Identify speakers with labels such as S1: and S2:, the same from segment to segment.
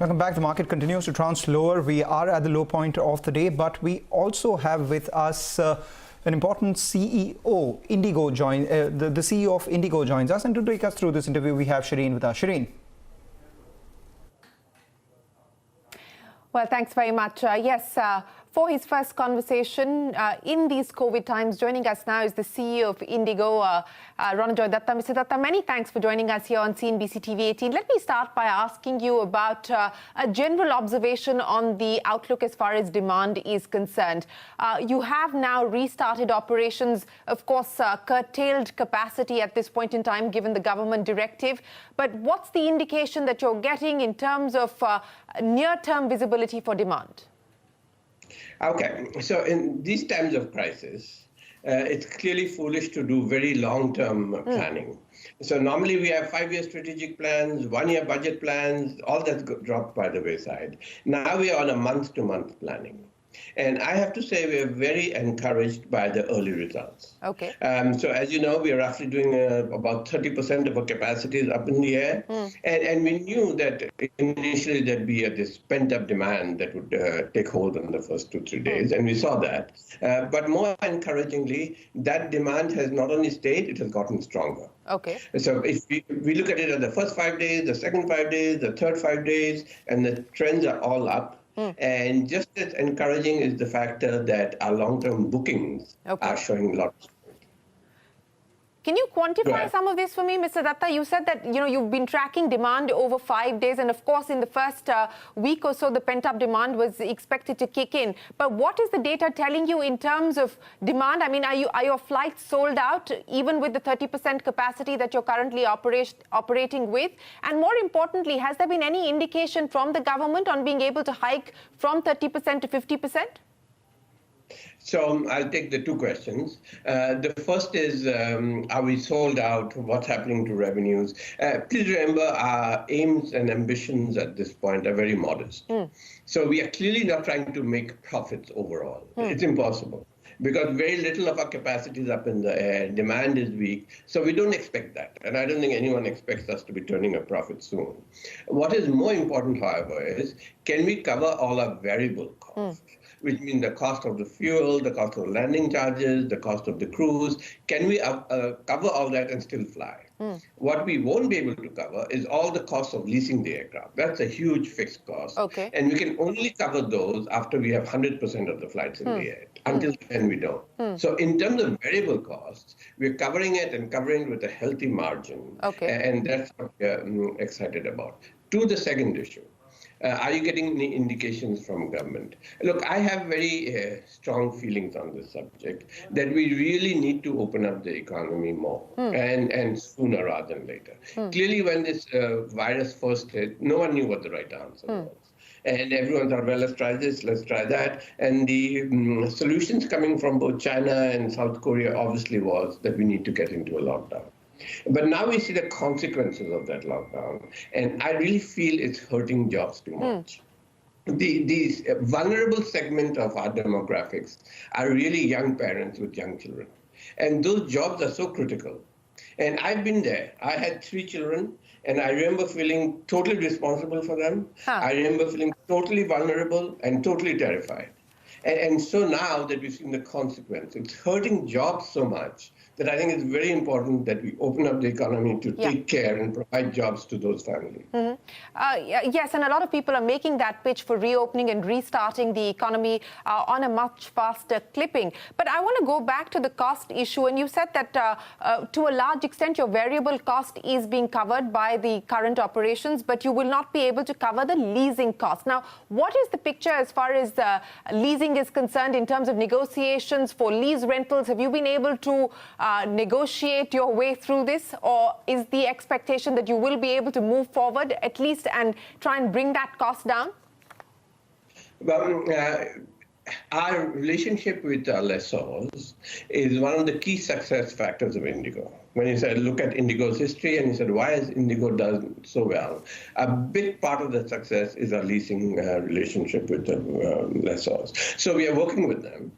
S1: Welcome back. The market continues to trounce lower. We are at the low point of the day, but we also have with us an important CEO. The CEO of InterGlobe joins us, and to take us through this interview, we have Shereen with us. Shereen.
S2: Well, thanks very much. For his first conversation in these COVID times, joining us now is the CEO of InterGlobe, Ronojoy Dutta. Mr. Dutta, many thanks for joining us here on CNBC TV 18. Let me start by asking you about a general observation on the outlook as far as demand is concerned. You have now restarted operations, of course, curtailed capacity at this point in time, given the government directive. But what's the indication that you're getting in terms of near-term visibility for demand?
S3: Okay, so in these times of crisis, it's clearly foolish to do very long-term planning. So normally we have 5-year strategic plans, 1-year budget plans, all that's dropped by the wayside. Now we are on a month-to-month planning. And I have to say we are very encouraged by the early results.
S2: Okay.
S3: So as you know, we are roughly doing about 30% of our capacity is up in the air. And we knew that initially there'd be this pent-up demand that would take hold in the first 2-3 days. And we saw that. But more encouragingly, that demand has not only stayed, it has gotten stronger.
S2: Okay.
S3: So if we look at it at the first 5 days, the second 5 days, the third 5 days, and the trends are all up. And just as encouraging is the factor that our long-term bookings are showing lots.
S2: Can you quantify some of this for me, Mr. Dutta? You said that you've been tracking demand over 5 days, and of course, in the first week or so, the pent-up demand was expected to kick in. But what is the data telling you in terms of demand? I mean, are your flights sold out, even with the 30% capacity that you're currently operating with? And more importantly, has there been any indication from the government on being able to hike from 30% to 50%?
S3: So I'll take the two questions. The first is, are we sold out? What's happening to revenues? Please remember, our aims and ambitions at this point are very modest. So we are clearly not trying to make profits overall. It's impossible, because very little of our capacity is up in the air. Demand is weak. So we don't expect that. And I don't think anyone expects us to be turning a profit soon. What is more important, however, is can we cover all our variable costs? Which means the cost of the fuel, the cost of landing charges, the cost of the crews. Can we cover all that and still fly? What we won't be able to cover is all the costs of leasing the aircraft. That's a huge fixed cost.
S2: Okay.
S3: And we can only cover those after we have 100% of the flights in the air. Until then, we don't. So in terms of variable costs, we're covering it and covering it with a healthy margin.
S2: Okay.
S3: And that's what we're excited about. To the second issue. Are you getting any indications from government? Look, I have very strong feelings on this subject, that we really need to open up the economy more, and sooner rather than later. Clearly, when this virus first hit, no one knew what the right answer was. And everyone thought, well, let's try this, let's try that. And the solutions coming from both China and South Korea obviously was that we need to get into a lockdown. But now we see the consequences of that lockdown, and I really feel it's hurting jobs too much. The vulnerable segment of our demographics are really young parents with young children. And those jobs are so critical. And I've been there. I had 3 children, and I remember feeling totally responsible for them. I remember feeling totally vulnerable and totally terrified. And so now that we've seen the consequence, it's hurting jobs so much that I think it's very important that we open up the economy to take care and provide jobs to those families.
S2: Yes, and a lot of people are making that pitch for reopening and restarting the economy on a much faster clipping. But I want to go back to the cost issue. And you said that to a large extent, your variable cost is being covered by the current operations, but you will not be able to cover the leasing cost. Now, what is the picture as far as leasing is concerned in terms of negotiations for lease rentals? Have you been able to negotiate your way through this, or is the expectation that you will be able to move forward at least and try and bring that cost down?
S3: Well, our relationship with our lessors is one of the key success factors of InterGlobe. When you said, look at InterGlobe's history, and you said, why has InterGlobe done so well? A big part of the success is our leasing relationship with the lessors. So we are working with them.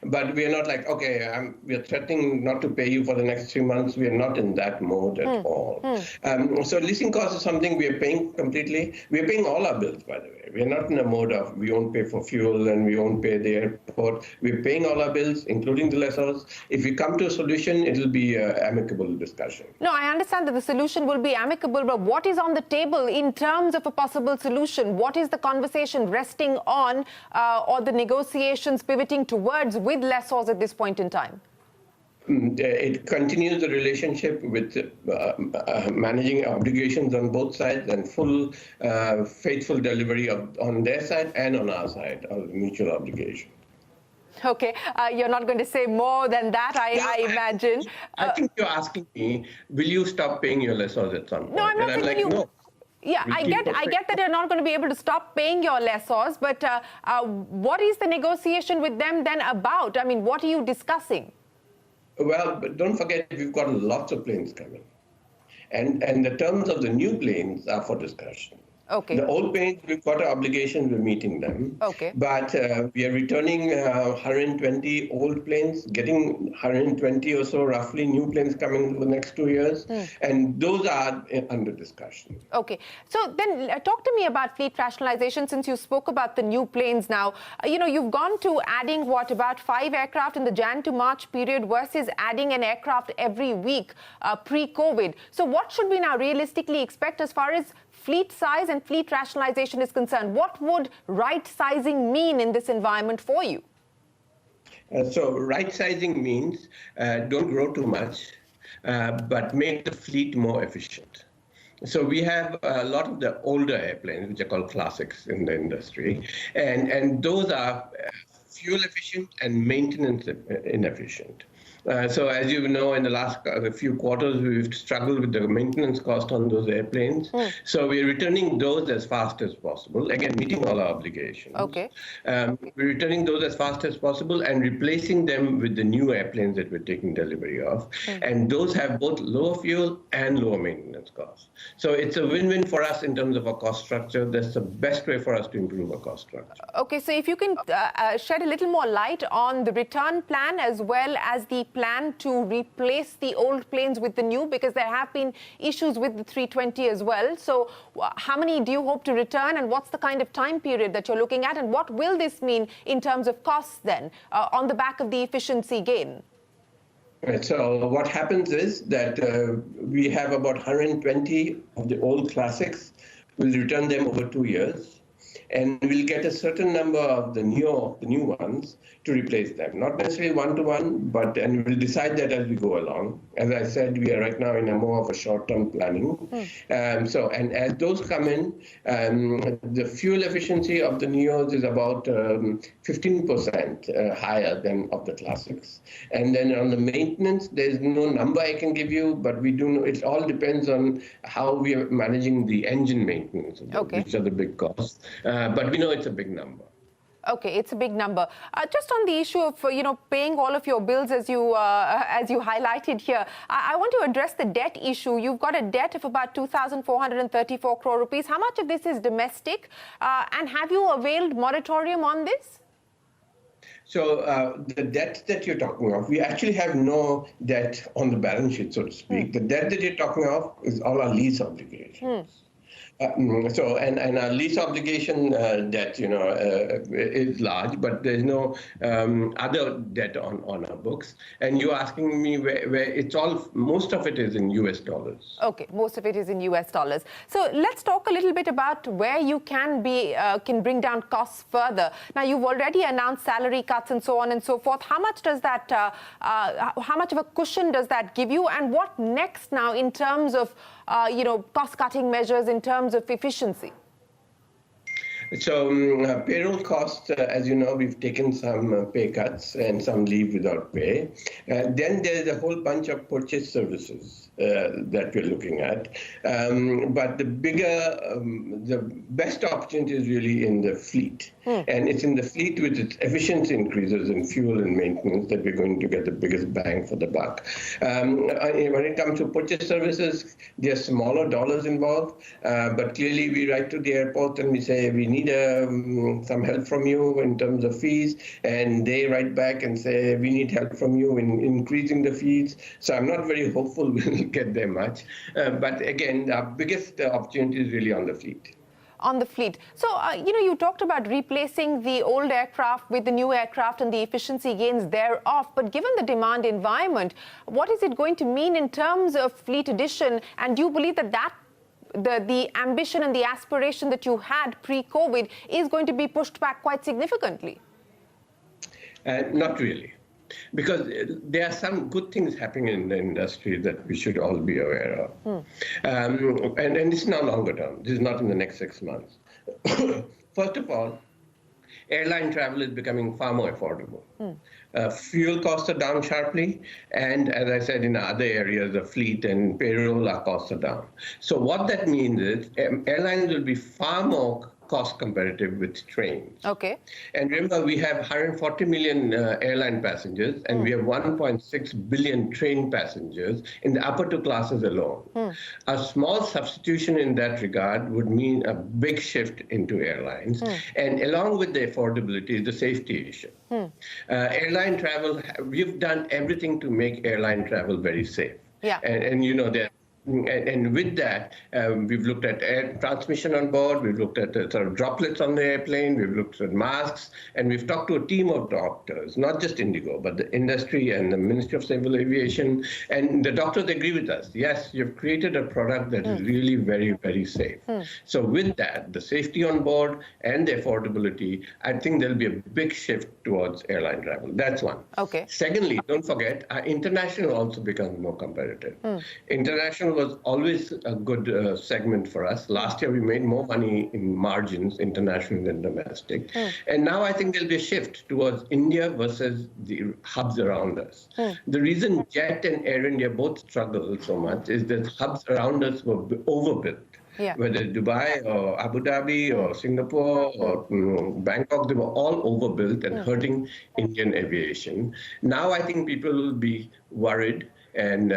S3: But we are not like, okay, we are threatening not to pay you for the next 3 months. We are not in that mode at all. So leasing costs is something we are paying completely. We are paying all our bills, by the way. We are not in a mode of we won't pay for fuel and we won't pay the airport. We are paying all our bills, including the lessors. If we come to a solution, it will be an amicable discussion.
S2: No, I understand that the solution will be amicable, but what is on the table in terms of a possible solution? What is the conversation resting on or the negotiations pivoting towards with lessors at this point in time?
S3: It continues the relationship with managing obligations on both sides and full faithful delivery on their side and on our side of mutual obligation.
S2: Okay, you're not going to say more than that, I imagine.
S3: I think you're asking me, will you stop paying your lessors at some point?
S2: No, I'm not saying
S3: like, no.
S2: Yeah, I get that you're not going to be able to stop paying your lessors, but what is the negotiation with them then about? I mean, what are you discussing?
S3: Well, but don't forget, we've got lots of planes coming. And the terms of the new planes are for discussion.
S2: Okay.
S3: The old planes, we've got an obligation, we're meeting them.
S2: Okay.
S3: But we are returning 120 old planes, getting 120 or so roughly new planes coming in the next 2 years. And those are under discussion.
S2: Okay. So then talk to me about fleet rationalization, since you spoke about the new planes now. You've gone to adding, about 5 aircraft in the Jan to March period versus adding an aircraft every week pre-COVID. So what should we now realistically expect as far as fleet size and fleet rationalization is concerned? What would right sizing mean in this environment for you?
S3: So right sizing means don't grow too much, but make the fleet more efficient. So we have a lot of the older airplanes, which are called classics in the industry, and those are fuel efficient and maintenance inefficient. So as you know, in the last few quarters, we've struggled with the maintenance cost on those airplanes. So we're returning those as fast as possible, again, meeting all our obligations.
S2: Okay.
S3: We're returning those as fast as possible and replacing them with the new airplanes that we're taking delivery of. And those have both lower fuel and lower maintenance costs. So it's a win-win for us in terms of our cost structure. That's the best way for us to improve our cost structure.
S2: Okay, so if you can shed a little more light on the return plan as well as the plan to replace the old planes with the new, because there have been issues with the 320 as well. So how many do you hope to return, and what's the kind of time period that you're looking at, and what will this mean in terms of costs then on the back of the efficiency gain?
S3: Right, so what happens is that we have about 120 of the old classics. We'll return them over 2 years, and we'll get a certain number of the new ones to replace them. Not necessarily one-to-one, and we'll decide that as we go along. As I said, we are right now in a more of a short-term planning. And as those come in, the fuel efficiency of the neos is about 15% higher than of the classics. And then on the maintenance, there's no number I can give you, but we do know it all depends on how we are managing the engine maintenance, which are the big costs. But we know it's a big number.
S2: Okay, it's a big number. Just on the issue of paying all of your bills, as you highlighted here, I want to address the debt issue. You've got a debt of about 2,434 crore rupees. How much of this is domestic, and have you availed moratorium on this?
S3: So the debt that you're talking of, we actually have no debt on the balance sheet, so to speak. The debt that you're talking of is all our lease obligations. And our lease obligation debt, is large, but there's no other debt on our books. And you're asking me where it's all, most of it is in US dollars.
S2: Okay, most of it is in US dollars. So let's talk a little bit about where you can bring down costs further. Now, you've already announced salary cuts and so on and so forth. How much does that, how much of a cushion does that give you? And what next now in terms of cost-cutting measures, in terms of efficiency?
S3: So payroll costs, as you know, we've taken some pay cuts and some leave without pay. Then there's a whole bunch of purchase services. that we're looking at. But the best opportunity is really in the fleet. And it's in the fleet with its efficiency increases in fuel and maintenance that we're going to get the biggest bang for the buck. When it comes to purchase services, there are smaller dollars involved, but clearly we write to the airport and we say, we need some help from you in terms of fees, and they write back and say, we need help from you in increasing the fees. So I'm not very hopeful we'll get there much. But again, our biggest opportunity is really on the fleet.
S2: On the fleet. So, you talked about replacing the old aircraft with the new aircraft and the efficiency gains thereof. But given the demand environment, what is it going to mean in terms of fleet addition? And do you believe that the ambition and the aspiration that you had pre-COVID is going to be pushed back quite significantly?
S3: Not really. Because there are some good things happening in the industry that we should all be aware of. And it's now longer term. This is not in the next 6 months. First of all, airline travel is becoming far more affordable. Fuel costs are down sharply. And as I said, in other areas, the fleet and payroll, our costs are down. So what that means is airlines will be far more cost competitive with trains.
S2: Okay.
S3: And remember, we have 140 million airline passengers, and we have 1.6 billion train passengers in the upper two classes alone. A small substitution in that regard would mean a big shift into airlines. And along with the affordability is the safety issue. Airline travel, we've done everything to make airline travel very safe.
S2: Yeah.
S3: And you know that. And with that, we've looked at air transmission on board, we've looked at sort of droplets on the airplane, we've looked at masks, and we've talked to a team of doctors, not just IndiGo, but the industry and the Ministry of Civil Aviation. And the doctors agree with us. Yes, you've created a product that is really very, very safe. So with that, the safety on board and the affordability, I think there'll be a big shift towards airline travel. That's one.
S2: Okay.
S3: Secondly, don't forget, international also becomes more competitive. International was always a good segment for us. Last year, we made more money in margins, international than domestic. And now I think there'll be a shift towards India versus the hubs around us. The reason Jet and Air India both struggle so much is that hubs around us were overbuilt.
S2: Yeah.
S3: Whether Dubai or Abu Dhabi or Singapore or Bangkok, they were all overbuilt and hurting Indian aviation. Now I think people will be worried and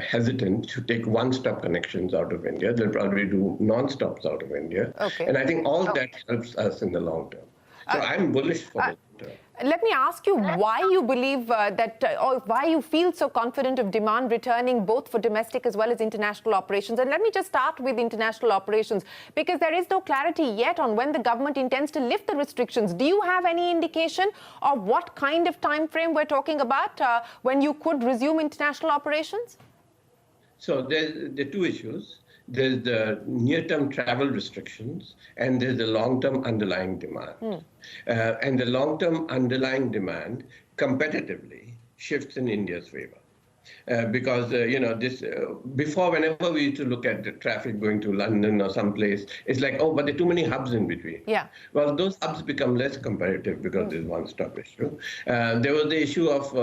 S3: hesitant to take one-stop connections out of India. They'll probably do non-stops out of India.
S2: Okay.
S3: And I think all that helps us in the long term. So I'm bullish for the long term.
S2: Let me ask you why you believe or why you feel so confident of demand returning both for domestic as well as international operations. And let me just start with international operations, because there is no clarity yet on when the government intends to lift the restrictions. Do you have any indication of what kind of time frame we're talking about when you could resume international operations? So
S3: there are two issues. There's the near-term travel restrictions, and there's the long-term underlying demand. And the long-term underlying demand competitively shifts in India's favor. Because, before, whenever we used to look at the traffic going to London or someplace, it's like, oh, but there are too many hubs in between.
S2: Yeah.
S3: Well, those hubs become less competitive because there's one-stop issue. There was the issue of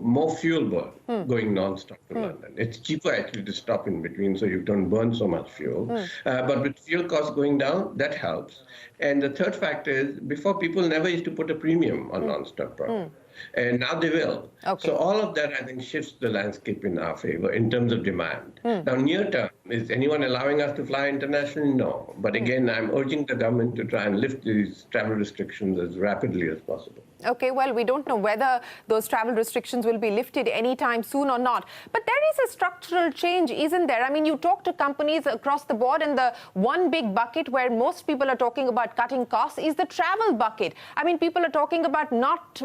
S3: more fuel burn going non-stop to London. It's cheaper actually to stop in between so you don't burn so much fuel. But with fuel costs going down, that helps. And the third factor is, before, people never used to put a premium on non-stop product. And now they will.
S2: Okay.
S3: So all of that, I think, shifts the landscape in our favor in terms of demand. Now, near term, is anyone allowing us to fly internationally? No. But again, I'm urging the government to try and lift these travel restrictions as rapidly as possible.
S2: Okay, well, we don't know whether those travel restrictions will be lifted anytime soon or not. But there is a structural change, isn't there? I mean, you talk to companies across the board, and the one big bucket where most people are talking about cutting costs is the travel bucket. I mean, people are talking about not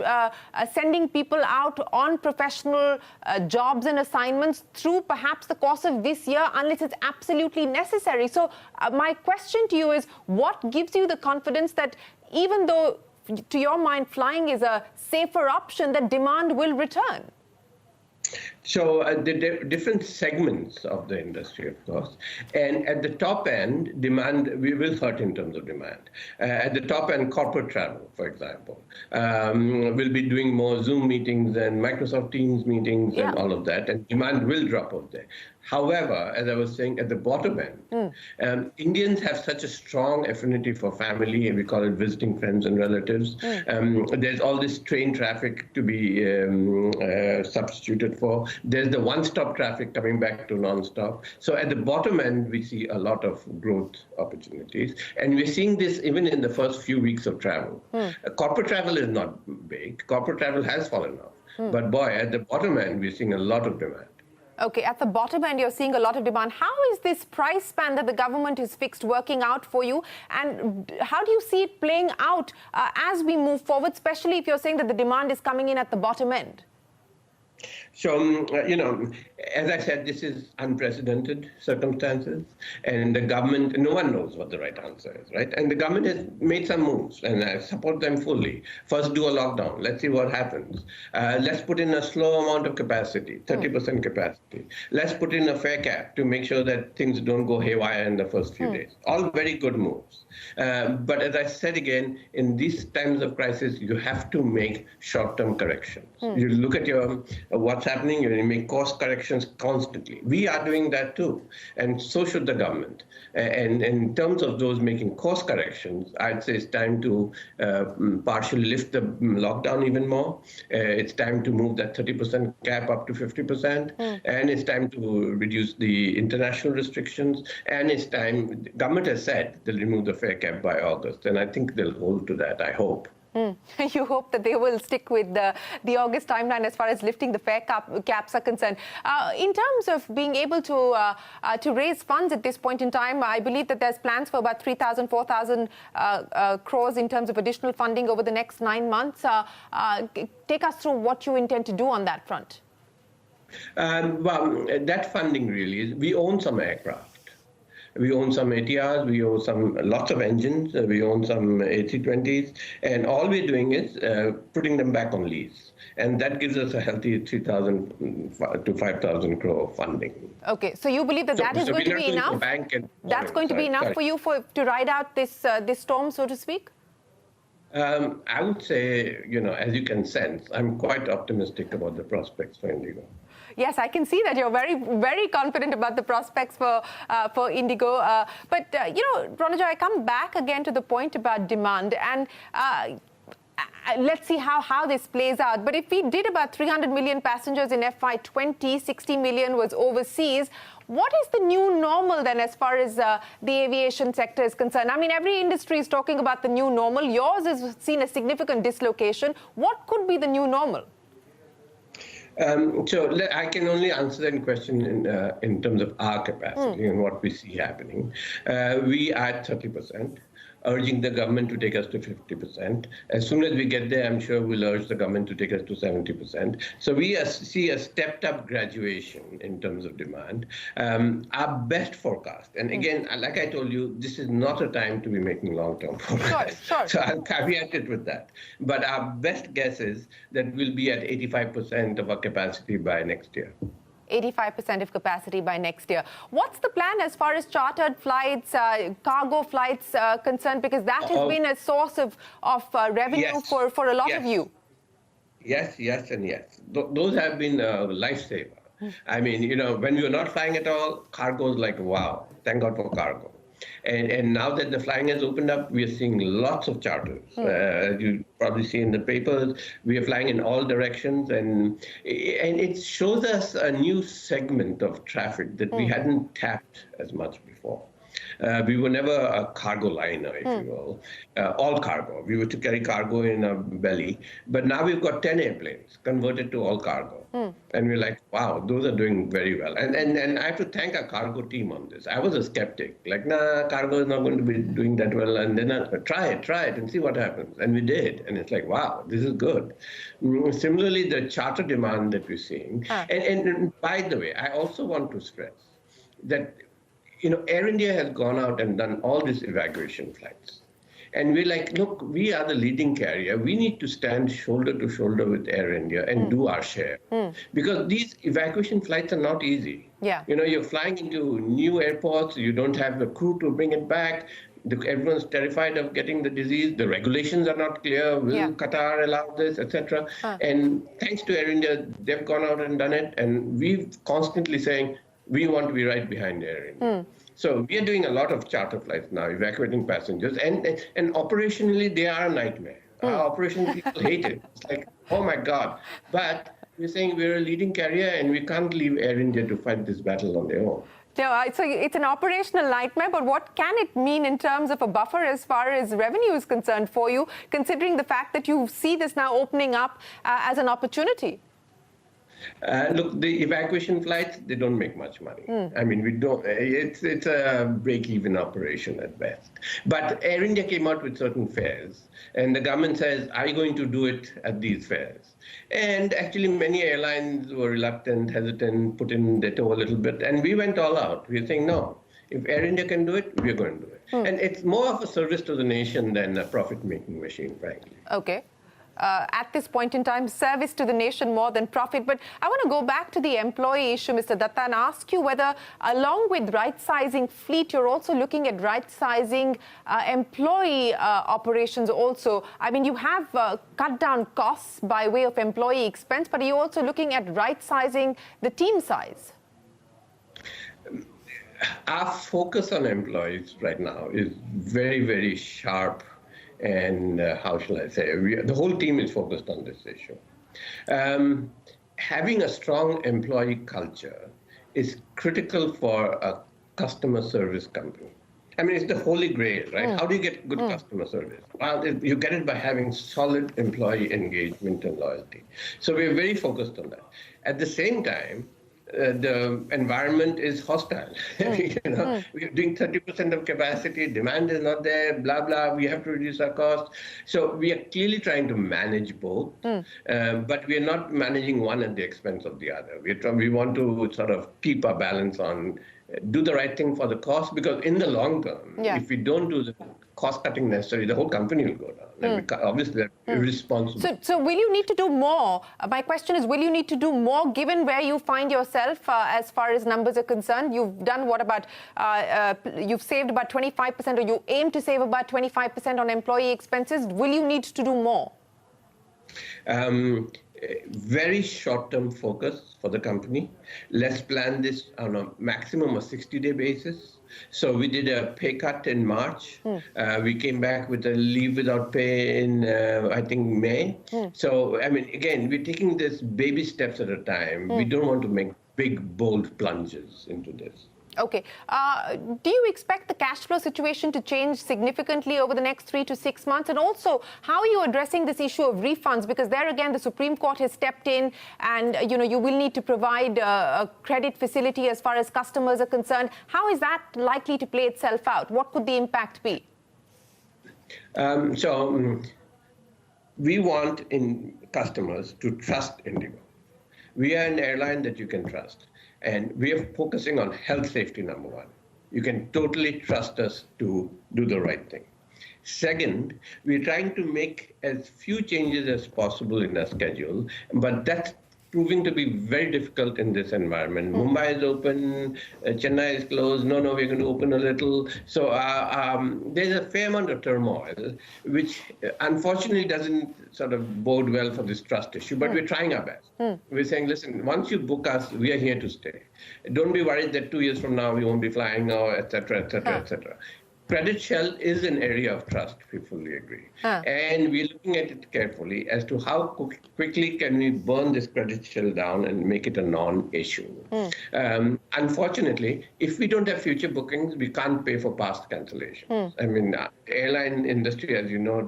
S2: sending people out on professional jobs and assignments through perhaps the course of this year unless it's absolutely necessary. So my question to you is, what gives you the confidence that even though, to your mind, flying is a safer option, that demand will return?
S3: So the different segments of the industry, of course, and at the top end, demand we will hurt in terms of demand. At the top end, corporate travel, for example, will be doing more Zoom meetings and Microsoft Teams meetings and all of that, and demand will drop out there. However, as I was saying, at the bottom end, Indians have such a strong affinity for family, and we call it visiting friends and relatives. There's all this train traffic to be substituted for. There's the one-stop traffic coming back to non-stop. So at the bottom end, we see a lot of growth opportunities. And we're seeing this even in the first few weeks of travel. Corporate travel is not big. Corporate travel has fallen off. But boy, at the bottom end, we're seeing a lot of demand.
S2: Okay, at the bottom end, you're seeing a lot of demand. How is this price span that the government has fixed working out for you? And how do you see it playing out as we move forward, especially if you're saying that the demand is coming in at the bottom end?
S3: So, as I said, this is unprecedented circumstances, and the government, no one knows what the right answer is, right? And the government has made some moves, and I support them fully. First, do a lockdown. Let's see what happens. Let's put in a slow amount of capacity, 30% capacity. Let's put in a fare cap to make sure that things don't go haywire in the first few days. All very good moves. But as I said again, in these times of crisis, you have to make short-term corrections. You look at what's happening, you make course corrections constantly. We are doing that too, and so should the government. And in terms of those making course corrections, I'd say it's time to partially lift the lockdown even more. It's time to move that 30% cap up to 50%, and it's time to reduce the international restrictions. And it's time, the government has said they'll remove the fare cap by August, and I think they'll hold to that, I hope.
S2: You hope that they will stick with the August timeline as far as lifting the fare caps are concerned. In terms of being able to raise funds at this point in time, I believe that there's plans for about 3,000, 4,000 crores in terms of additional funding over the next 9 months. Take us through what you intend to do on that front.
S3: Well, that funding really is, we own some aircraft. We own some ATRs, we own lots of engines, we own some A320s, and all we're doing is putting them back on lease. And that gives us a healthy 3,000 to 5,000 crore funding. Okay,
S2: so you believe that that is going to be enough? That's going to be enough for you to ride out this storm, so to speak?
S3: I would say, as you can sense, I'm quite optimistic about the prospects for IndiGo.
S2: Yes, I can see that you're very, very confident about the prospects for IndiGo. But Ronojoy, I come back again to the point about demand, and let's see how this plays out. But if we did about 300 million passengers in FY20, 60 million was overseas, what is the new normal then as far as the aviation sector is concerned? I mean, every industry is talking about the new normal. Yours has seen a significant dislocation. What could be the new normal?
S3: So I can only answer that question in terms of our capacity and what we see happening. We are at 30%. Urging the government to take us to 50%. As soon as we get there, I'm sure we'll urge the government to take us to 70%. So we see a stepped up graduation in terms of demand. Our best forecast, and again, like I told you, this is not a time to be making long-term forecasts. Sure. So I'll caveat it with that. But our best guess is that we'll be at 85% of our capacity by next year.
S2: 85% of capacity by next year. What's the plan as far as chartered flights, cargo flights concerned? Because that has been a source of revenue for a lot of you.
S3: Yes, and yes. Those have been a lifesaver. I mean, when we were not flying at all, cargo is like, wow, thank God for cargo. And now that the flying has opened up, we are seeing lots of charters. You probably see in the papers, we are flying in all directions, and it shows us a new segment of traffic that we hadn't tapped as much before. We were never a cargo liner, if you will, all cargo. We were to carry cargo in a belly, but now we've got 10 airplanes converted to all cargo. And we're like, wow, those are doing very well. And I have to thank our cargo team on this. I was a skeptic, like, nah, cargo is not going to be doing that well. And then try it and see what happens. And we did. And it's like, wow, this is good. Similarly, the charter demand that we're seeing. And by the way, I also want to stress that Air India has gone out and done all these evacuation flights. And we're like, look, we are the leading carrier. We need to stand shoulder to shoulder with Air India and do our share. Because these evacuation flights are not easy.
S2: Yeah.
S3: You know, you're flying into new airports, you don't have the crew to bring it back. Everyone's terrified of getting the disease. The regulations are not clear. Will Qatar allow this, etc.? And thanks to Air India, they've gone out and done it. And we're constantly saying, we want to be right behind Air India. So we are doing a lot of charter flights now, evacuating passengers. And operationally, they are a nightmare. Our operations people hate it. It's like, oh my God. But we're saying we're a leading carrier and we can't leave Air India to fight this battle on their own.
S2: No, so it's an operational nightmare, but what can it mean in terms of a buffer as far as revenue is concerned for you, considering the fact that you see this now opening up as an opportunity?
S3: Look, the evacuation flights, they don't make much money. I mean, we don't, it's a break-even operation at best. But Air India came out with certain fares, and the government says, are you going to do it at these fares? And actually, many airlines were reluctant, hesitant, put in their toe a little bit, and we went all out. We're saying, no, if Air India can do it, we're going to do it. And it's more of a service to the nation than a profit-making machine, frankly.
S2: Okay. At this point in time, service to the nation more than profit. But I want to go back to the employee issue, Mr. Dutta, and ask you whether, along with right-sizing fleet, you're also looking at right-sizing employee operations also. I mean, you have cut down costs by way of employee expense, but are you also looking at right-sizing the team size?
S3: Our focus on employees right now is very, very sharp. And how shall I say, the whole team is focused on this issue. Having a strong employee culture is critical for a customer service company. I mean, it's the holy grail, right? How do you get good customer service? Well, you get it by having solid employee engagement and loyalty. So we're very focused on that. At the same time, the environment is hostile. We're doing 30% of capacity, demand is not there, blah, blah, we have to reduce our costs. So we are clearly trying to manage both, but we are not managing one at the expense of the other. We want to sort of keep our balance on, do the right thing for the cost, because in the long term, if we don't do the cost cutting necessary, the whole company will go down. And obviously, they're irresponsible.
S2: So will you need to do more? My question is, will you need to do more given where you find yourself as far as numbers are concerned? You've done what about, you've saved about 25%, or you aim to save about 25% on employee expenses. Will you need to do more?
S3: Very short-term focus for the company. Let's plan this on a maximum of 60-day basis. So we did a pay cut in March. We came back with a leave without pay in, I think, May. So, I mean, again, we're taking this baby steps at a time. We don't want to make big, bold plunges into this.
S2: Okay. Do you expect the cash flow situation to change significantly over the next 3 to 6 months? And also, how are you addressing this issue of refunds? Because there again, the Supreme Court has stepped in and, you will need to provide a credit facility as far as customers are concerned. How is that likely to play itself out? What could the impact be?
S3: We want customers to trust IndiGo. We are an airline that you can trust. And we are focusing on health safety, number one. You can totally trust us to do the right thing. Second, we're trying to make as few changes as possible in our schedule, but that's proving to be very difficult in this environment. Mumbai is open, Chennai is closed, no, we're going to open a little. So there's a fair amount of turmoil, which unfortunately doesn't sort of bode well for this trust issue, but we're trying our best. We're saying, listen, once you book us, we are here to stay. Don't be worried that 2 years from now we won't be flying, or et cetera, et cetera, et cetera. Credit shell is an area of trust, we fully agree. And we're looking at it carefully as to how quickly can we burn this credit shell down and make it a non-issue. Unfortunately, if we don't have future bookings, we can't pay for past cancellations. I mean, the airline industry, as you know,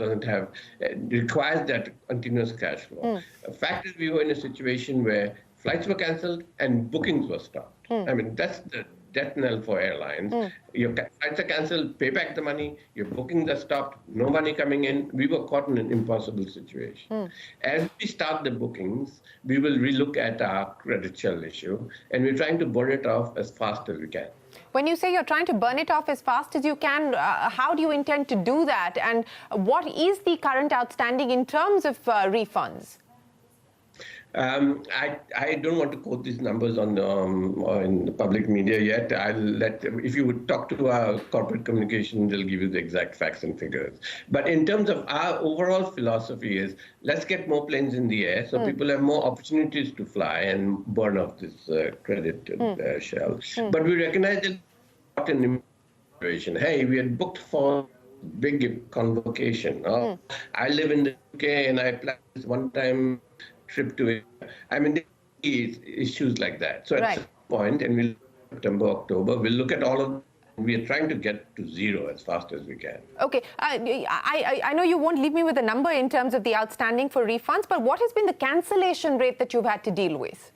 S3: requires that continuous cash flow. The fact is, we were in a situation where flights were cancelled and bookings were stopped. I mean, that's the death knell for airlines. Your flights are cancelled, pay back the money, your bookings are stopped, no money coming in. We were caught in an impossible situation. As we start the bookings, we will relook at our credit shell issue, and we're trying to burn it off as fast as we can.
S2: When you say you're trying to burn it off as fast as you can, how do you intend to do that? And what is the current outstanding in terms of refunds?
S3: I don't want to quote these numbers on in the public media yet. If you would talk to our corporate communication, they'll give you the exact facts and figures. But in terms of our overall philosophy is, let's get more planes in the air so people have more opportunities to fly and burn off this credit shell. But we recognize that not an situation. Hey, we had booked for big convocation. I live in the UK and I planned this one-time trip to it. I mean, issues like that. So at some point, and we'll September, October, we'll look at all of them. We are trying to get to zero as fast as we can.
S2: Okay. I know you won't leave me with a number in terms of the outstanding for refunds, but what has been the cancellation rate that you've had to deal with?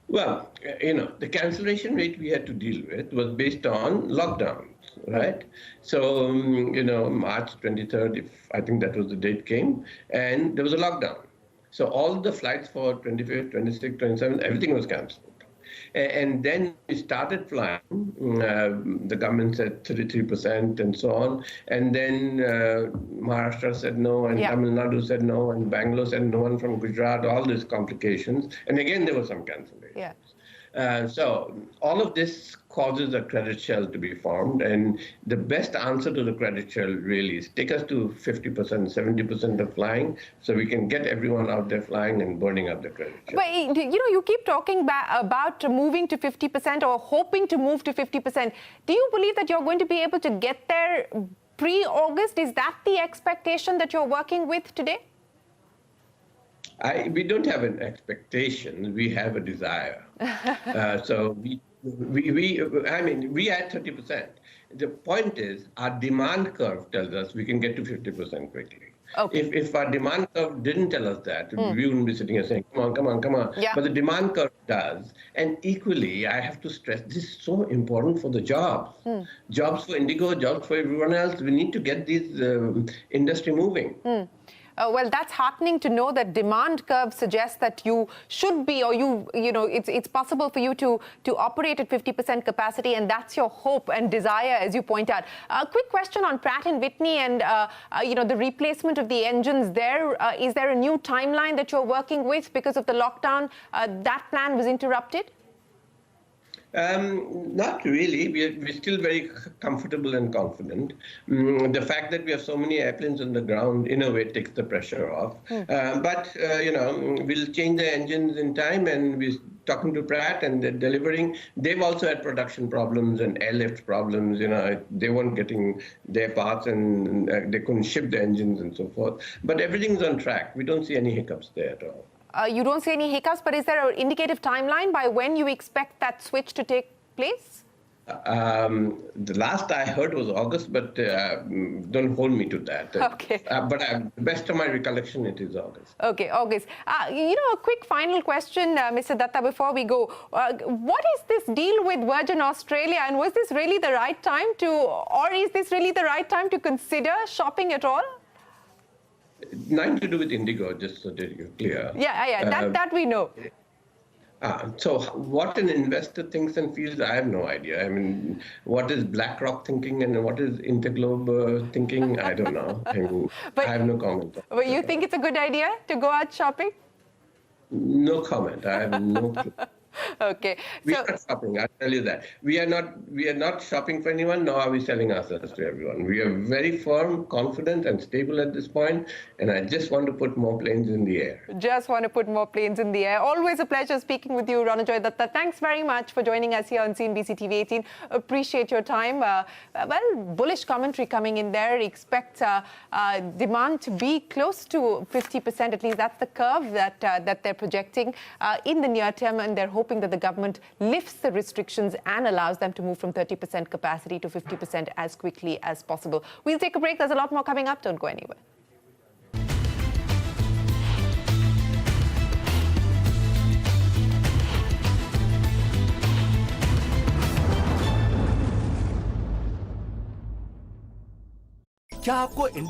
S3: Well, the cancellation rate we had to deal with was based on lockdowns, right? So, March 23rd, I think that was the date came, and there was a lockdown. So all the flights for 25th, 26th, 27th, everything was cancelled. And then we started flying. The government said 33% and so on. And then Maharashtra said no, and Tamil Nadu said no, and Bangalore said no, one from Gujarat, all these complications. And again, there was some cancellations.
S2: Yeah.
S3: So all of this causes a credit shell to be formed, and the best answer to the credit shell really is take us to 50%, 70% of flying, so we can get everyone out there flying and burning up the credit shell.
S2: But you keep talking about moving to 50% or hoping to move to 50%. Do you believe that you're going to be able to get there pre-August? Is that the expectation that you're working with today?
S3: We don't have an expectation. We have a desire. So we are at 30%. The point is, our demand curve tells us we can get to 50% quickly. Okay. If our demand curve didn't tell us that, we wouldn't be sitting here saying, come on. Yeah. But the demand curve does. And equally, I have to stress, this is so important for the jobs. Jobs for Indigo, jobs for everyone else. We need to get this industry moving.
S2: Well, that's heartening to know that demand curve suggests that you should be, or it's possible for you to operate at 50% capacity, and that's your hope and desire, as you point out. A quick question on Pratt and Whitney and the replacement of the engines there. Is there a new timeline that you're working with because of the lockdown? That plan was interrupted?
S3: Not really. We're still very comfortable and confident. The fact that we have so many airplanes on the ground, in a way, takes the pressure off. But we'll change the engines in time, and we're talking to Pratt, and they're delivering. They've also had production problems and airlift problems. They weren't getting their parts, and they couldn't ship the engines and so forth. But everything's on track. We don't see any hiccups there at all.
S2: You don't see any hiccups, but is there an indicative timeline by when you expect that switch to take place?
S3: The last I heard was August, but don't hold me to that.
S2: Okay.
S3: But the best of my recollection, it is August.
S2: Okay, August. A quick final question, Mr. Dutta, before we go. What is this deal with Virgin Australia, and was this really the right time or is this really the right time to consider shopping at all?
S3: Nothing to do with Indigo, just so that you're clear.
S2: Yeah, that we know.
S3: So what an investor thinks and feels, I have no idea. I mean, what is BlackRock thinking and what is InterGlobe thinking? I don't know. I have no comment.
S2: But you think it's a good idea to go out shopping?
S3: No comment. I have no clue.
S2: Okay.
S3: We are not shopping, I'll tell you that. We are not shopping for anyone, nor are we selling ourselves to everyone. We are very firm, confident, and stable at this point, and I just want to put more planes in the air.
S2: Just want to put more planes in the air. Always a pleasure speaking with you, Ronojoy Dutta. Thanks very much for joining us here on CNBC TV 18. Appreciate your time. Bullish commentary coming in there. Expect demand to be close to 50%. At least that's the curve that they're projecting in the near term, and they're hoping that the government lifts the restrictions and allows them to move from 30% capacity to 50% as quickly as possible. We'll take a break. There's a lot more coming up. Don't go anywhere.
S4: क्या आपको independent